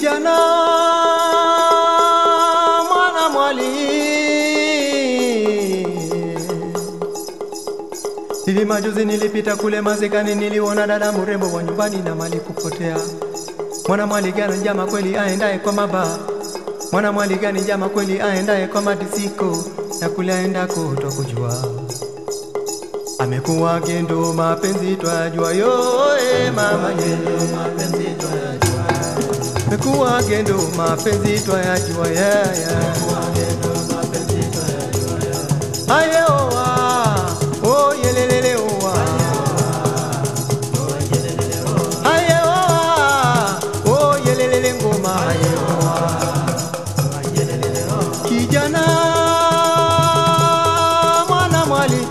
Kijana mwana mwali, hivi majuzi nilipita kule Mazikani, niliona dada mrembo wa nyumbani na mali kupotea. Mwana mwali gani jama kweli aendaye kwa maba? Mwana mwali gani jama kweli aendaye kwa madisiko? Na kule aendako kutokujua. Amekuwa gendo mapenzi twajua yoe mama gendo mapenzi twajua. Amekuwa gendo mapenzi twajua ya amekuwa gendo mapenzi twajua. Aye oa o yelelele oa. Aye oa o yelelele ngoma aye oa. Kijana mwana mwali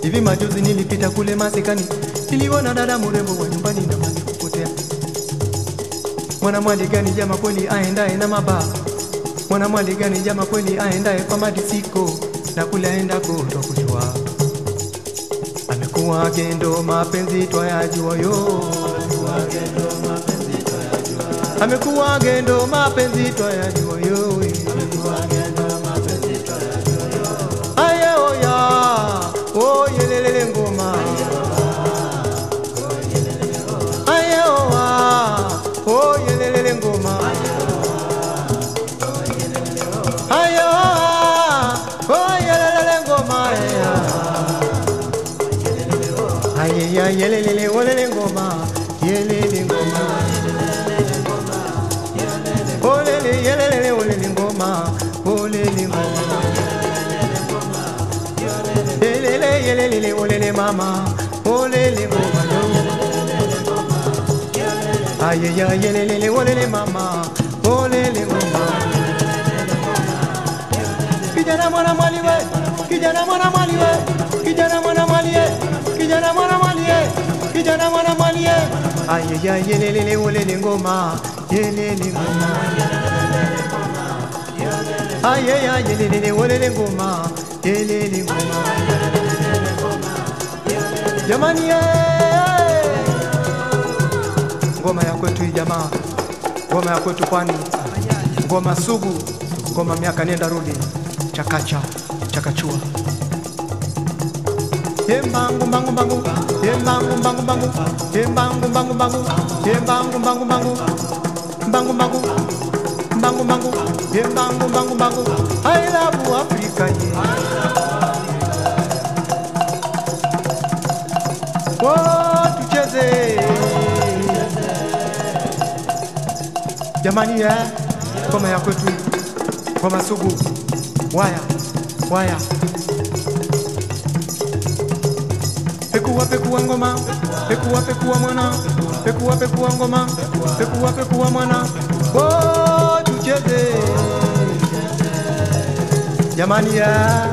hivi majuzi nilipita kule Mazikani, niliona dada mrembo wa nyumbani na mali kupotea. Mwana mwali gani jama kweli aendaye na maba? Mwana mwali gani jama kweli aendaye kwa madisiko? Na kule aendako kutokujua. Amekuwa gendo mapenzi twayajua yo. Amekuwa gendo mapenzi twayajua yo. Aye oya o yelelele ngoma. Aye oa o yelelele ngoma. Aye oa o yelelele ngoma. Aye ya yelelele olele ngoma. Yelele ngoma. Olele yelelele olele ngoma. Olele ngoma. Yelele yelele olele mama. Olele ngoma yo. Aye ya yelele olele mama. Olele ngoma. Kijana mwana mwali we. Kijana mwana mwali we. Kijana mwana mwali we. Kijana mwana mwali we. Kijana mwana mwali we. Aye ya yelele olele ngoma. Yelele ngoma. Aye ya yelele olele ngoma. Yelele ngoma. Jamani ngoma ya kwetu jamaa, ngoma ya kwetu pwani, ngoma sugu, ngoma miaka nenda rudi, chakacha, chakachua. Yembangu bangu bangu, yembangu bangu bangu, yembangu bangu bangu, yembangu bangu bangu, bangu bangu, bangu bangu, yembangu bangu bangu. I love Africa yeah. Tucheze jamani ya ngoma ya kwetu, ngoma sugu, waya waya. Pekua pekua ngoma, pekua pekua mwana, pekua pekua ngoma, pekua pekua mwana. Tucheze jamani ya,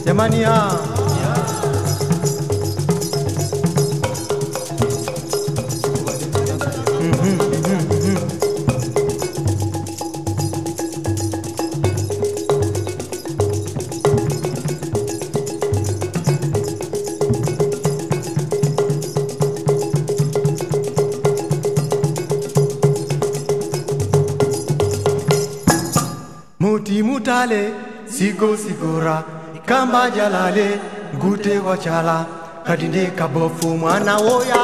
jamani ya. Muti mutale, sigo sigora, kamba jalale, gute wachala, kadinde kabofu mwana oya.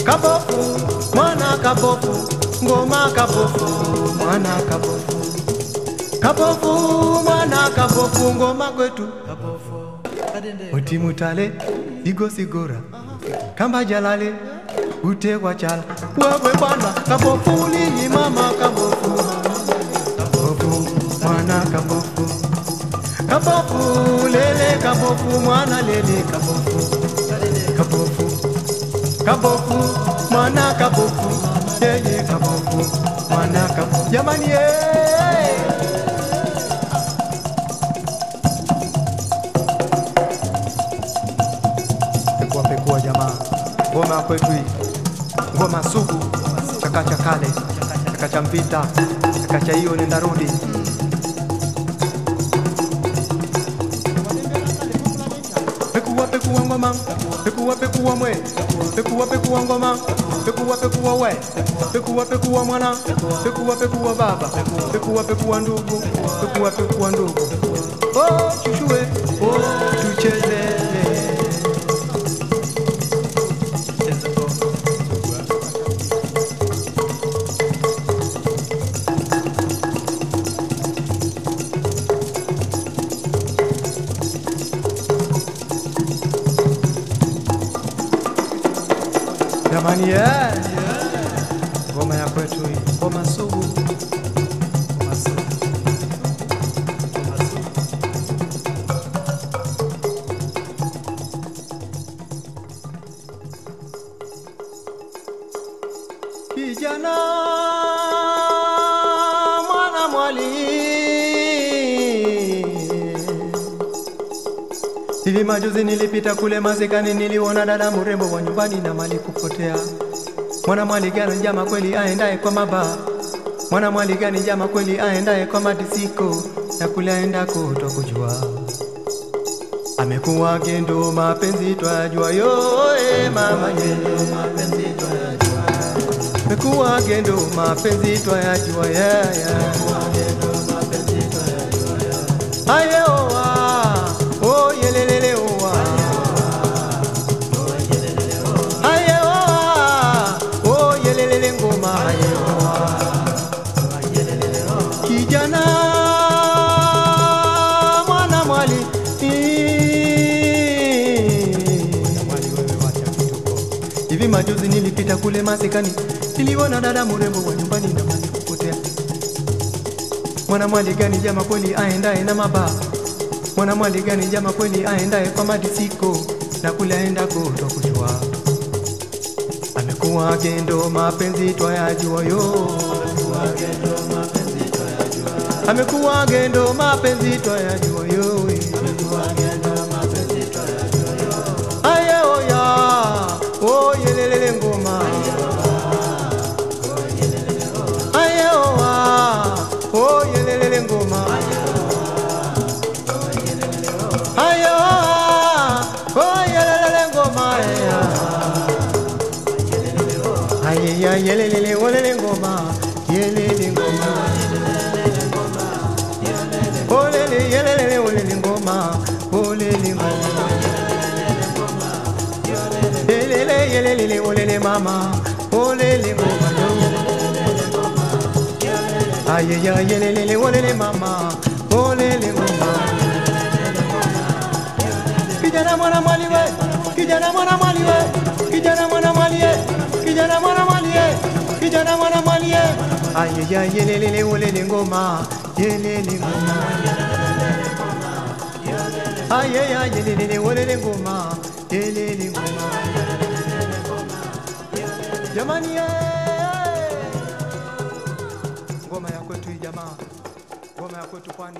Kabofu, mwana kabofu, ngoma kabofu, mwana kabofu. Kabofu, mwana kabofu, ngoma kwetu. Muti mutale, sigo sigora, kamba jalale, gute wachala, wewe bwana kabofu lini mama kabofu. Kabofu, mwana kabofu. Kabofu, lele kabofu, mwana lele kabofu. Kabofu, kabofu, mwana kabofu. Lele kabofu, mwana kabofu. Jamani pekua pekua jamaa, ngoma kwetu hii, ngoma sugu, chakacha kale, chakacha mpita, chakacha hiyo nenda rudi. ngoma, pekua mwe, pekua ngoma, pekua we, pekua mwana, pekua baba, pekua ndugu, pekua ndugu. Oh chuchue, oh tucheze. Jamani ngoma ya kwetu hii, ngoma sugu. Kijana mwana mwali, hivi majuzi nilipita kule Mazikani, niliona dada mrembo wa nyumbani na mali kupotea. Mwana mwali gani njama kweli aendaye kwa maba, mwana mwali gani njama kweli aendaye kwa madisiko, na kule aendako kutokujua. Amekuwa gendo mapenzi twajua yoe mama gendo mapenzi twajua, amekuwa gendo mapenzi twajua aye oa oh yelelele oa aye oa oh yelelele ngoma aye oa kijana mwana mwali. Hivi majuzi nilipita kule Mazikani, niliona dada mrembo wa nyumbani na mali kupotea. Mwana mwali gani jama kweli aendaye na maba, mwana mwali gani jama kweli aendaye kwa madisiko, na kule aendako kutokujua. Amekuwa gendo mapenzi twayajua yo, amekuwa gendo mapenzi twayajua yo, aye oya oh yelelele ngoma aye oa oh yelelele ngoma aye oa oh yelelele ngoma aye ya yelelele olele ngoma yelele ngoma olele yelelele olele ngoma olele ngoma yelele olele mama olele ngoma aye ya yelele olele mama olele ngoma. Kijana mwana mwali we, kijana mwana mwali we, kijana mwana mwali we, kijana mwana mwali we, kijana mwana mwali we, aye ya yelele olele ngoma yelele ngoma aye ya yelele olele ngoma yelele ngoma. Jamani ngoma ya kwetu jamaa, ngoma ya kwetu kwani